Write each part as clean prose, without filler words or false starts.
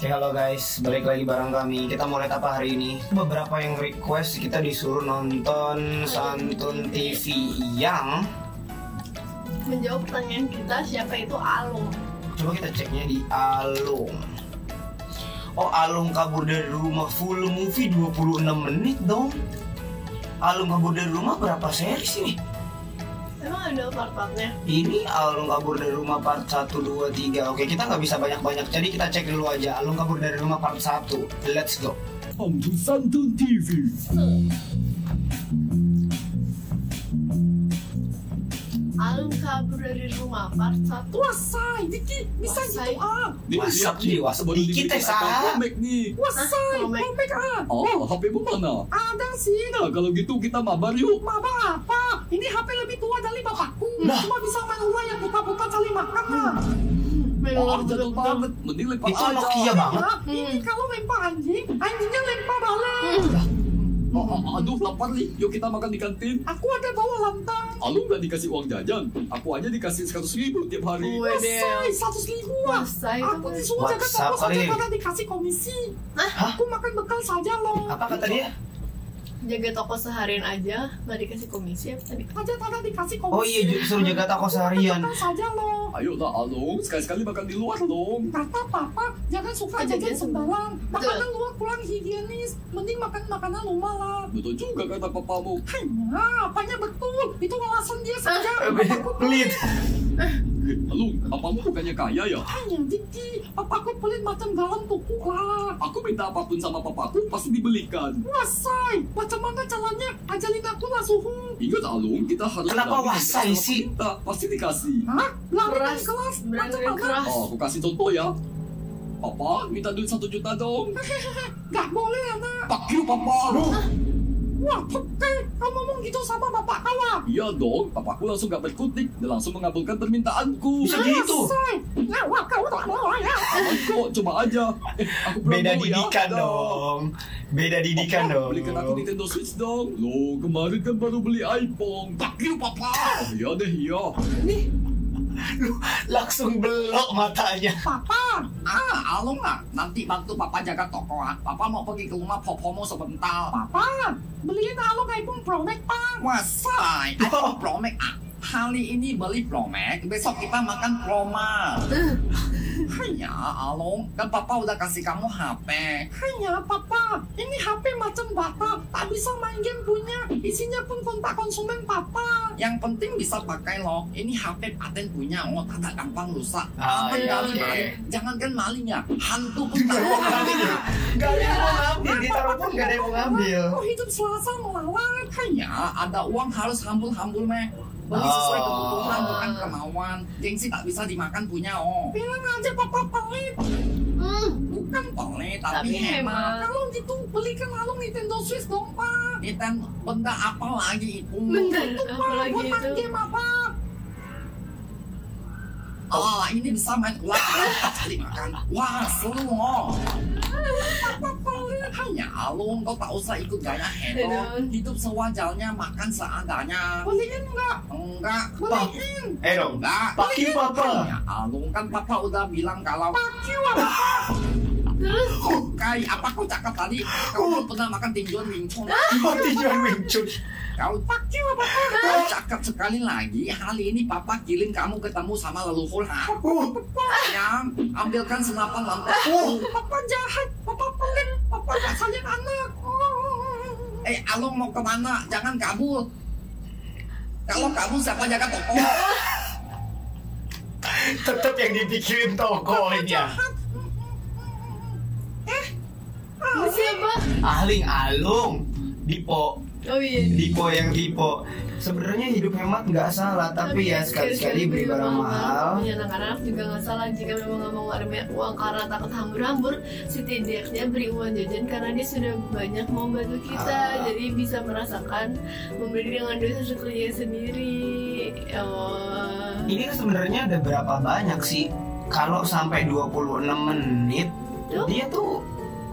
Oke, halo guys, balik lagi bareng kami. Kita mau lihat apa hari ini? Beberapa yang request kita disuruh nonton Santun TV yang menjawab pertanyaan kita, siapa itu Alung. Coba kita ceknya di Alung. Oh, Alung kabur dari rumah full movie 26 menit dong. Alung kabur dari rumah berapa series ini? Emang ada part-partnya? Ini Alung kabur dari rumah part 1, 2, 3. Oke, kita nggak bisa banyak-banyak, jadi kita cek dulu aja. Alung kabur dari rumah part 1. Let's go. Om Santun TV. Alung kabur dari rumah part 1. Wasai, Diki, bisa Wasai. gitu ah. WhatsApp di WhatsApp dikit ya, Sa. nih. Wasai, Promek. promek ah. Oh, HP mu mana? Ada sih. Nah, kalau gitu kita mabar yuk. Mama apa? Ini HP lebih tua dari bapakku. Nah. Cuma bisa main ular yang buta-buta cari makan ah. Oh, jadul banget. Mending lempar Itu aja. Nokia banget. Nah, ini kalau lempar anjing, anjingnya lempar balik. Aduh, lapar nih. Yuk kita makan di kantin. Aku ada bawa lantang. Alung nggak dikasih uang jajan. Aku aja dikasih 100.000 tiap hari. Wasai, 100.000 ah. Wasai itu Aku disuruh jaga WhatsApp toko saja kali. karena dikasih komisi. Hah? Aku makan bekal saja loh. Apa kata dia? jaga toko seharian aja, nggak dikasih komisi apa tadi? Aja karena dikasih komisi. Oh iya, suruh jaga toko seharian. Makan saja loh. Ayo lah Alung, sekali-sekali makan di luar dong. Kata papa, jangan suka Jajan jajan sembarang. Betul. Makanan luar kurang higienis. Mending makan makanan rumah lah. Betul juga kata papamu. Hanya, apanya betul? Itu alasan dia saja. Aku Pelit. Alung, papamu bukannya kaya ya? Hanya Diki, papaku pelit macam galam tuku lah. Aku minta apapun sama papaku pasti dibelikan. Wasai, macam mana caranya? Ajalin aku lah suhu. Ingat Alung, kita harus Kenapa berani wasai sama sih? pemerintah. Pasti dikasih. Hah? Lari Keras, dari kelas? berani Macam dan mana? keras. Oh, aku kasih contoh ya. Papa, minta duit 1 juta dong. Gak boleh anak. Fuck you, Papa. Wah, oke. Kamu ngomong gitu sama bapak kawan. Iya dong, papaku langsung gak berkutik dan langsung mengabulkan permintaanku. Bisa gitu. Wasai. Ya, wah, kau tak boleh ya. Aman kok, coba aja. Aku pulang Beda dulu ya. didikan Dah. dong. Beda didikan Papa, dong. belikan aku Nintendo Switch dong. Loh, kemarin kan baru beli iPhone. Fuck you, Papa. Oh, iya deh, iya. Langsung belok matanya. Papa, Alung nanti bantu papa jaga toko Papa mau pergi ke rumah popomu sebentar. papa, beliin Alung iPhone Pro Max, Pak. Wasai, iPhone Pro Max hari ini beli Pro Max, besok kita makan Pro Max. Hanya Alung, kan papa udah kasih kamu HP. Hanya papa, ini HP macam bata, tak bisa main game punya, isinya pun kontak konsumen papa. Yang penting bisa pakai loh. Ini HP paten punya, tak gampang rusak. Ah, Aman iya, kali oke. maling. Jangankan maling ya, hantu pun tak Gak mau ada yang mau ngambil, ditaruh pun gak ada yang mau ngambil. Oh, hidup selasa melawan. Hanya ada uang harus hambul-hambul meh. Beli sesuai Oh. kebutuhan bukan kemauan. Gengsi tak bisa dimakan punya Bilang aja papa pelit. Bukan pelit tapi Tapi hemat. hemat. Kalau gitu belikan Alung Nintendo Switch dong, Pak. Nintendo benda apa lagi itu? Bener, Itu Pak, apalagi buat main itu. game apa? Ini bisa main ular cari makan. Wah seru Papa pelit. Hanya Alung kau tak usah ikut gaya hedon. Hedon. Hidup sewajarnya makan seadanya. Beliin enggak? Enggak. Beliin. Dong. Enggak. Pakai papa. Hanya Alung kan papa udah bilang kalau Fuck you, apa? Terus Kai, apa kau cakap tadi? Kau belum pernah makan tinjuan Wing Chun. Mati jual Wing Chun. Kau Fuck you, apa? kau cakap sekali lagi. Hari ini papa kirim kamu ketemu sama leluhur. Yang ambilkan senapan lantai. Papa jahat, papa pelit, papa gak sayang anak. Alung mau kemana? Jangan kabur. Kalau kabur siapa jaga toko? Tetep yang dipikirin tokonya. ini siapa? Ahling Alung. Dipo. Oh iya. Dipo yang Dipo. Sebenarnya hidup hemat nggak salah, tapi ya sekali-sekali beli barang mahal. Punya anak-anak juga nggak salah jika memang nggak mau ngeluarin uang karena takut hambur-hambur. Setidaknya beri uang jajan karena dia sudah banyak membantu kita, jadi bisa merasakan memberi dengan duit hasil kerja sendiri. Oh. Ini kan sebenarnya ada berapa banyak sih? Kalau sampai 26 menit, Tuh. dia tuh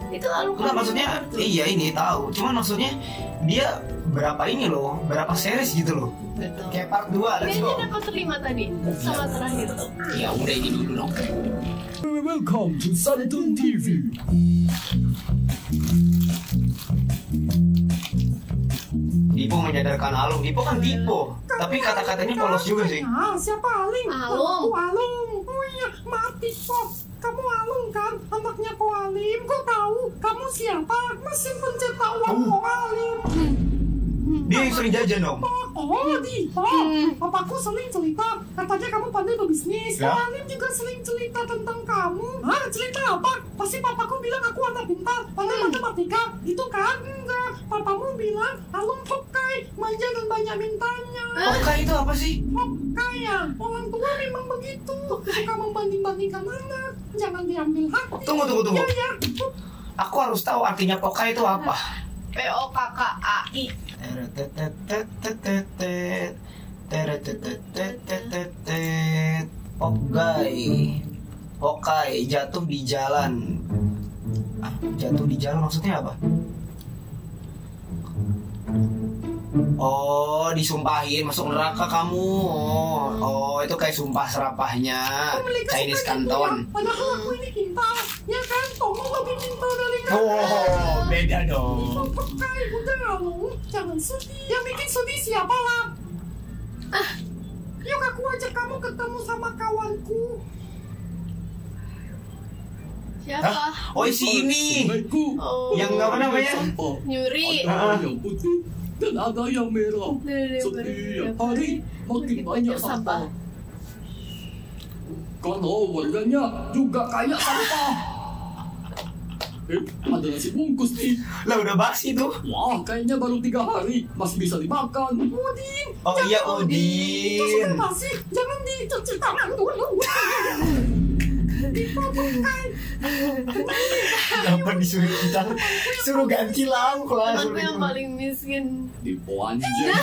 Itu Alung enggak maksudnya iya ini tahu. Cuman maksudnya dia berapa ini loh, berapa series gitu loh. Betul. Kayak part 2, let's Ini go. aja dapat 5 tadi sama terakhir. Ya udah ini dulu dong. Welcome to Santun TV. Dipo menyadarkan Alung. Dipo kan Dipo, tapi kata-katanya polos juga sih. Ah, siapa Aling? Alung. Aku Alung. Oh iya, maaf Pipop. Kamu Alung kan? Anaknya Ko Alim. Kok tahu? Kamu siapa? Mesin pencetak uang Ko Alim. Dia yang sering jajan dong. Oh, Dipo. Papaku sering cerita. Katanya kamu pandai berbisnis. Ya? Ko Alim juga sering cerita tentang kamu. Hah, cerita apa? Pasti papaku bilang aku anak pintar, pandai matematika. Gitu kan? Enggak. Papamu bilang Alung hokai, manja dan banyak mintanya. Oka itu apa sih? Kaya, orang tua memang begitu. Suka membanding-bandingkan anak. Jangan diambil hati. Tunggu. Ya, ya. Aku harus tahu artinya Pokai itu apa. POKKAI. Pokai jatuh di jalan. Jatuh di jalan maksudnya apa? Oh, disumpahin masuk neraka kamu. Oh, itu kayak sumpah serapahnya Chinese Canton. Padahal aku ini pintar. Ya kan, Tomo lebih pintar dari kamu. Oh, beda dong. Pokai, udah Alung. Jangan sedih. Yang bikin sedih siapa lah? Yuk aku ajak kamu ketemu sama kawanku. Siapa? Hah? Oh, si ini. Oh, Yang apa namanya? nyuri. Ada yang putih dan ada yang merah. Setiap hari makin banyak sampah. Karena warganya juga kayak sampah. Ada nasi bungkus nih. Lah udah basi tuh. Wah, kayaknya baru 3 hari. Masih bisa dimakan. Udin. Oh iya Itu Udin. sudah pasti. Jangan dicuci tangan dulu. Pokai. Kenapa disuruh kita? Suruh ganti lampu lah. Aku yang paling miskin. Di anjing.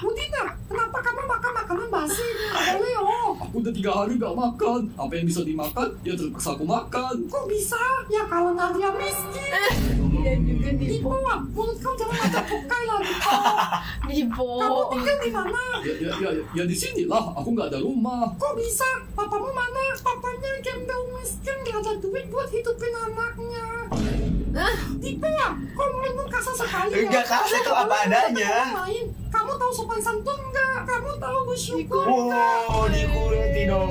Udina, kenapa kamu makan makanan basi? Boleh oh. Aku udah 3 hari gak makan. Apa yang bisa dimakan, ya terpaksa aku makan. Kok bisa? Ya kalau Nadia miskin. Iya juga Dipo, Dipo. mulut kau jangan macam Pokai lah, Dipo. Dipo. Kamu tinggal di mana? Ya di sini lah. Aku nggak ada rumah. Kok bisa? Papamu mana? Papanya gembel miskin, gak ada duit buat hidupin anaknya. Dipo, kau minum kasar sekali ya? Enggak, kasar itu apa adanya. Lain. Kamu tahu sopan santun nggak? Kamu tahu bersyukur nggak? Wow, dikuliti dong.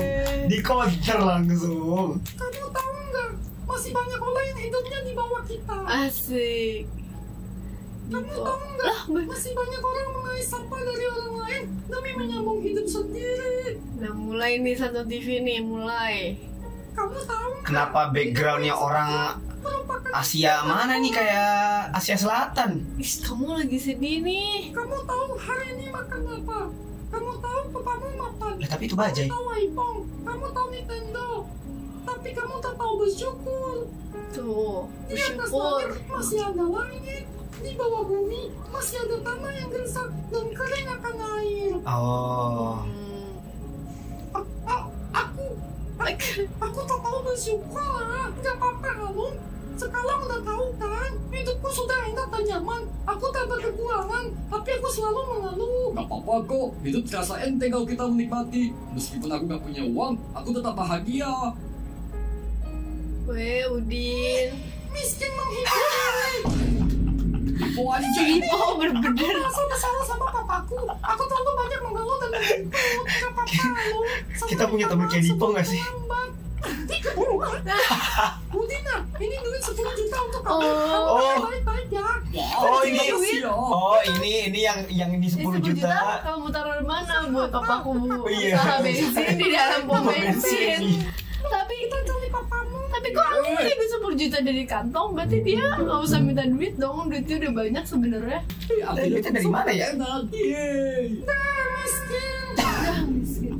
Dikonter langsung. Kamu tahu nggak? Masih banyak orang yang hidupnya di bawah kita. Asik. Kamu Dipo. tahu nggak? Masih banyak orang mengais sampah dari orang lain demi menyambung hidup sendiri. Nah mulai nih Santun TV nih mulai. Kamu tahu nggak? Kenapa backgroundnya orang Merupakan Asia mana nih, kayak Asia Selatan? Is, kamu lagi sedih nih. Kamu tahu hari ini makan apa? Kamu tahu papamu makan? Lah tapi itu bajai. Kamu tahu iPhone? Kamu tahu Nintendo? Tapi kamu tak tahu bersyukur. Tuh, Di atas bersyukur. langit masih ada langit. Di bawah bumi masih ada tanah yang gersang dan kering akan air. Oh. Aku tak tahu bersyukur lah. Gak apa-apa Alung. Sekarang udah tahu kan? Hidupku sudah enak dan nyaman. Aku tak berkekurangan, tapi aku selalu mengeluh. Gak apa-apa kok. Hidup terasa enteng kalau kita menikmati. Meskipun aku gak punya uang, aku tetap bahagia. Weh, Udin. Miskin menghibur. Dipo anjing. Dipo Aku bener-bener. merasa bersalah sama papaku. Aku terlalu banyak mengeluh dan menuntut. Gak apa-apa Alung. Kita punya teman kayak Dipo nggak sih? Udina, ini duit 10 juta untuk kamu. Oh. Kamu baik-baik ya. Oh ini. Makasih ya. Oh ini yang ini 10 juta. Kamu taruh di mana buat papaku Iya. usaha bensin di dalam pom bensin. Tapi Kita cari papamu. kok aku ngambil 10 juta dari kantong, berarti dia nggak usah minta duit dong, duitnya udah banyak sebenarnya. Duitnya dari mana ya? Enak. Yeay. Miskin. Udah miskin.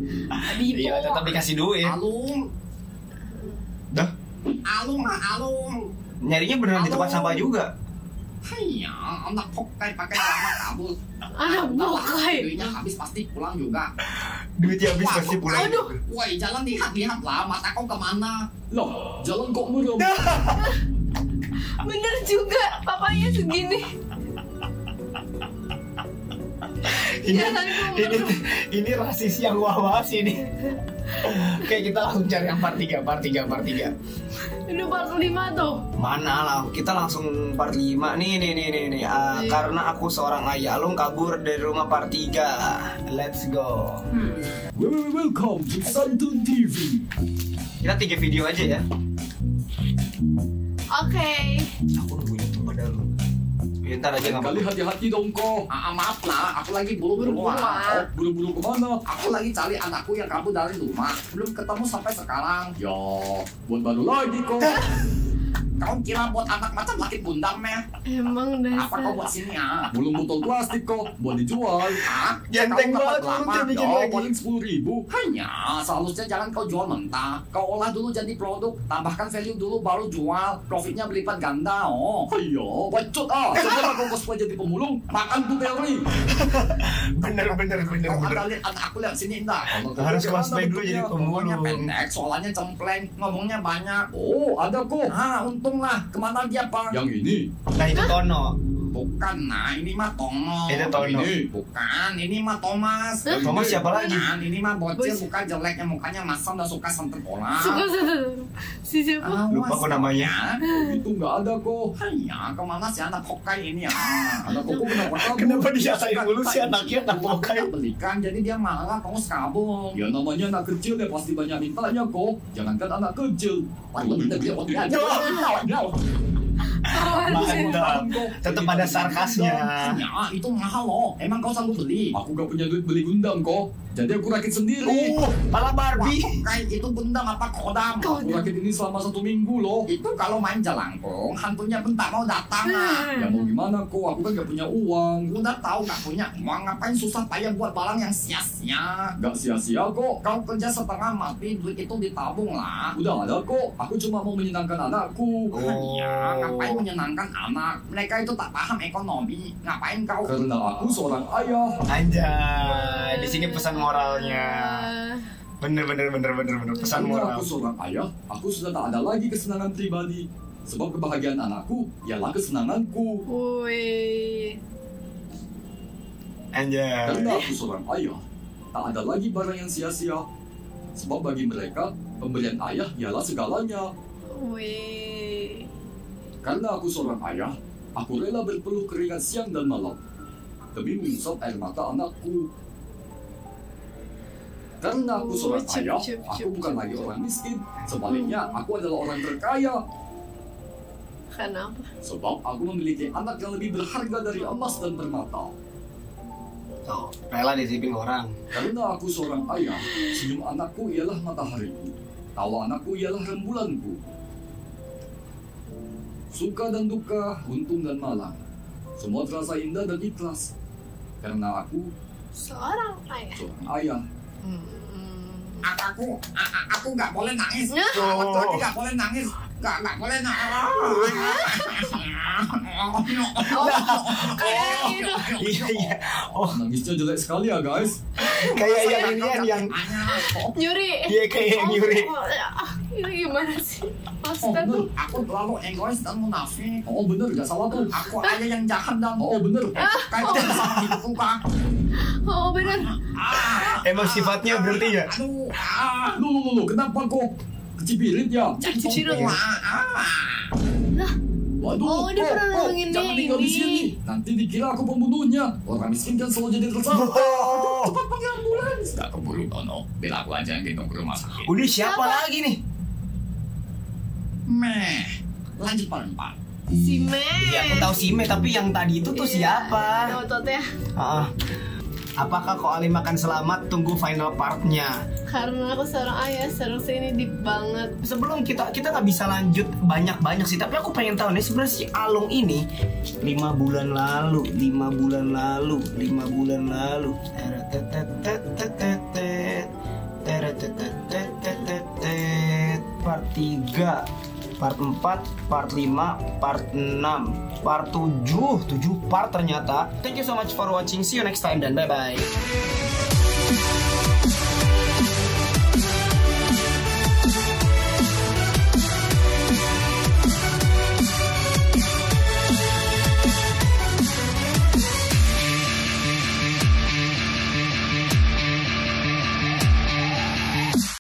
Dipo. Iya, tetap dikasih duit. Alung, Dah, alung. nyarinya beneran di tempat sampah juga. Haiya, anak Pokai pakai lama kabur. Anak Pokai. Duitnya habis pasti pulang juga. Duitnya habis pasti pulang. Aduh. Woi, jalan lihat lah, mata kau kemana? Loh, jalan kok merem. Bener juga, papanya segini. Ini rasis yang wawas ini. Oke, kita langsung cari yang part 3. Udah part 5 tuh. Mana lah, kita langsung part 5. Nih. Karena aku seorang ayah, Alung kabur dari rumah part 3. Let's go. Welcome to Santun TV. Kita 3 video aja ya. Oke. Aku nungguin itu pada lu. Ntar aja nggak Kali apa-apa. hati-hati dong kok. Maaf lah, aku lagi buru-buru. Oh, buru-buru kemana? Aku lagi cari anakku yang kabur dari rumah. Belum ketemu sampai sekarang. Ya, buat baru lagi kok. Kau kira buat anak macam laki bundam ya? Emang Apa kau dasar. buat sini ya? Belum botol plastik kok, buat dijual. Hah? Genteng Kau dapat banget, lu berapa? tuh bikin Ya, lagi. paling 10.000. Hanya seharusnya jangan kau jual mentah. Kau olah dulu jadi produk, tambahkan value dulu baru jual. Profitnya berlipat ganda. Oh. Ayo, bacot ah. Sekarang kau cosplay jadi pemulung, makan tuh teori. Bener. Kau ada lihat anak aku lihat sini enggak? Harus cosplay dulu jadi Ngomongnya pemulung. pendek, soalnya cempleng, ngomongnya banyak. Oh, ada kok. Ah, untunglah. Kemana dia, Pak? Yang ini, Nah itu Tono. Bukan, nah ini mah Tono. Itu Tono. ini. Bukan, ini mah Thomas. Thomas siapa lagi? Bukan, ini mah bocil, Bos. bukan jeleknya mukanya masam dan suka santet orang. Suka. Si siapa? Lupa aku namanya. Itu nggak ada kok. Hanya, kemana si anak hokai ini ya? Anak koko kenapa kabur? Kenapa disatain mulu sih anaknya anak hokai? Kita belikan, jadi dia marah, kamu kabung. Ya namanya anak kecil ya pasti banyak mintanya kok. Jangankan anak kecil. Wah, ini dia aja. Mantap. Tetap ada sarkasnya. Hanya, itu mahal loh. Emang kau sanggup beli? Aku gak punya duit beli Gundam kok. Jadi aku rakit sendiri. Pala Barbie. Hokai itu benda apa kodam? Aku rakit ini selama 1 minggu loh. Itu kalau main jelangkung, hantunya pun tak mau datang. Ya mau gimana kok, aku kan gak punya uang. Udah tahu gak punya uang, ngapain susah payah buat barang yang sia-sia? Gak sia-sia kok. Kau kerja setengah mati, duit itu ditabung lah. Udah ada kok. Aku cuma mau menyenangkan anakku. Hanya, ngapain menyenangkan anak? Mereka itu tak paham ekonomi. Ngapain kau? Karena aku seorang ayah. Anjay, di sini pesan moralnya. Bener pesan Karena moral. aku seorang ayah, aku sudah tak ada lagi kesenangan pribadi. Sebab kebahagiaan anakku ialah kesenanganku. Woi. Anjay. Karena aku seorang ayah, tak ada lagi barang yang sia-sia. Sebab bagi mereka, pemberian ayah ialah segalanya. Woi. Karena aku seorang ayah, aku rela berpeluh keringat siang dan malam demi mengusap air mata anakku. Karena aku seorang ayah, aku bukan lagi orang miskin. Sebaliknya, aku adalah orang terkaya. Kenapa? Sebab aku memiliki anak yang lebih berharga dari emas dan permata. Tuh, rela disipin orang. Karena aku seorang ayah, senyum anakku ialah matahariku. Tawa anakku ialah rembulanku. Suka dan duka, untung dan malang, semua terasa indah dan ikhlas. Karena aku Seorang ayah. seorang ayah. Aku nggak boleh nangis. Nah. Laki-laki nggak boleh nangis. Nggak boleh nangis. Kayak gitu. Iya. Oh, Nangisnya jelek sekali ya guys. kayak yang ini kan yang Nyuri. iya kayak yang nyuri. Ini gimana sih? Oh Maksudnya bener, tuh. Aku terlalu egois dan munafik. oh bener, gak salah tuh. Aku aja yang jahat dan Oh bener, kayak sama hidupku Kak. Oh bener. Emang sifatnya berarti ya? Aduh, lu, kenapa kok kecipirit ya? Cipirit. Waduh, Oh, dia pernah nolongin jangan dia tinggal di ini. sini. Nanti dikira aku pembunuhnya. Orang miskin kan selalu jadi tersangka. cepat panggil ambulans. Gak keburu Tono, biar aku aja yang gendong ke rumah sakit. Udah siapa lagi nih? Meh, lanjut part 4. Si Me. Iya, aku tahu si Me, tapi yang tadi itu tuh siapa? Ototnya. Apakah Ko Alim akan selamat? Tunggu final partnya. Karena aku seorang ayah, seharusnya ini deep banget. Sebelum kita nggak bisa lanjut banyak sih, tapi aku pengen tahu nih sebenarnya si Alung ini 5 bulan lalu part 3, part 4, part 5, part 6, part 7 part ternyata. Thank you so much for watching, see you next time dan bye bye.